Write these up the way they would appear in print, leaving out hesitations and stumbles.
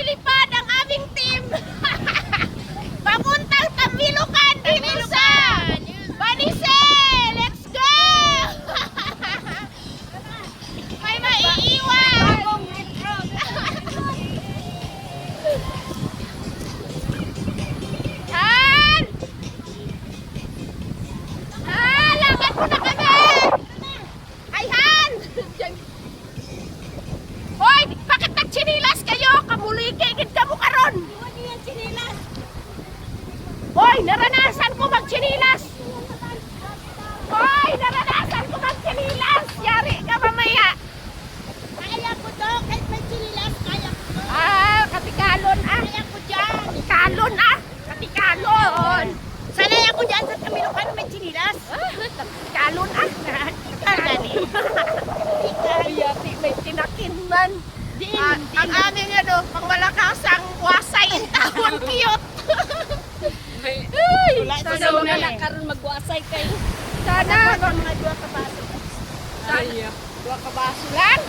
lumilipad ang aming team. Papuntang Tamilocan dito sa Banise. Let's go! May maiiwan. Han! Lakad mo na kami! Ay, Han! Hoy! Bakit nagchinilas kayo? Kamuligigid ka mo karon! Hoy! Naranasan ko magchinilas! Hoy! Naranasan ko magchinilas! Yari ka mamaya! Kaya ko to, kahit may chinilas, kaya ko to. Katikalon Kaya ko dyan. Katikalon Katikalon! Sanay ako dyan sa Tamilocan may chinilas. Katikalon Kagani. Yati may tinakinman! Din, Ang aming pangmalakasang wasay ang tawag cute! Ay! Sana wala na karon magwasay kayo. Sana! Mga dua kabaso. Dua kabaso lang?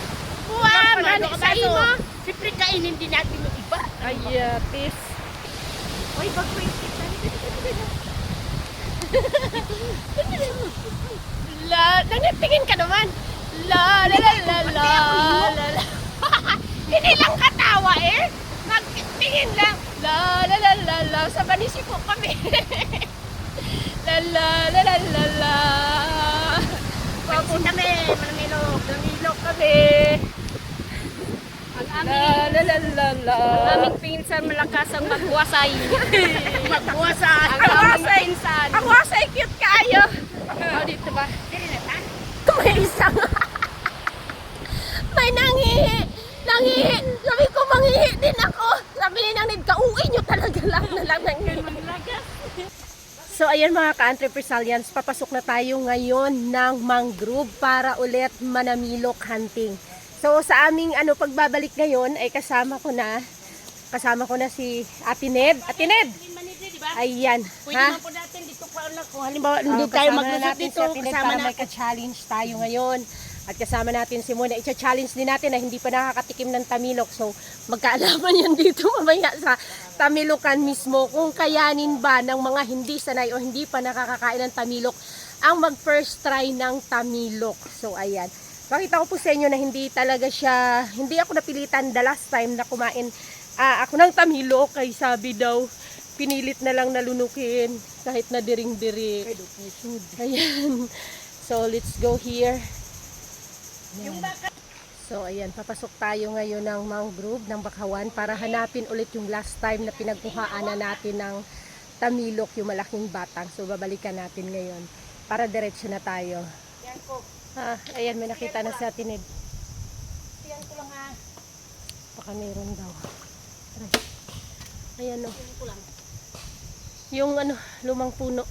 Buwan, Mga mga sa kabaso. imo. Siyempre kainin din natin yung iba. Ay, tis. Uy, pag-printed na. Nangitingin ka naman. La la la la la la la. Hindi lang katawa eh. Nagtingin lang. La la la la la. Sa Banisi po kami. La la la la la la. Papunta kami, Manamilok. Nangilok kami. Ang La la la la la. aming pinsan malakasang magwasay. Magwasay. Ang wasay. Ang wasay cute kaayo. Oh, dito ba? May isang. May nangihi. Sabi ko manghihi din ako. Sabi ni nang kauwi nyo talaga lang na lang nangihi. So ayan mga ka-entrepreneurs, papasok na tayo ngayon ng mangrove para ulit manamilok hunting. So sa aming pagbabalik ngayon ay kasama ko na si Ate Ned. Ate Ned! Ayan. Pwede naman po natin dito kung halimbawa hindi tayo maglusot dito, kasama para may natin. ka-challenge tayo ngayon. At kasama natin si Mona. I-challenge din natin na hindi pa nakakatikim ng tamilok. So magkaalaman yan dito mamaya sa Tamilocan mismo. Kung kayanin ba ng mga hindi sanay o hindi pa nakakakain ng tamilok ang mag-first try ng tamilok. So ayan. Pakita ko po sa inyo na hindi ako napilitan the last time na kumain ako ng tamilok. Kay sabi daw, pinilit na lang nalunukin kahit na diring-diri. Ayan. So let's go here. Ayan. So ayan, papasok tayo ngayon ng mangrove ng Bakawan para hanapin ulit yung last time na pinagkuhaan na natin ng tamilok, yung malaking batang. So babalikan natin ngayon para diretso na tayo. Yan ko. Ayan, may nakita na si Ate Ned. Yan ko lang ha. Baka mayroon daw. Ayan o. Yan ko lang. Yung lumang puno.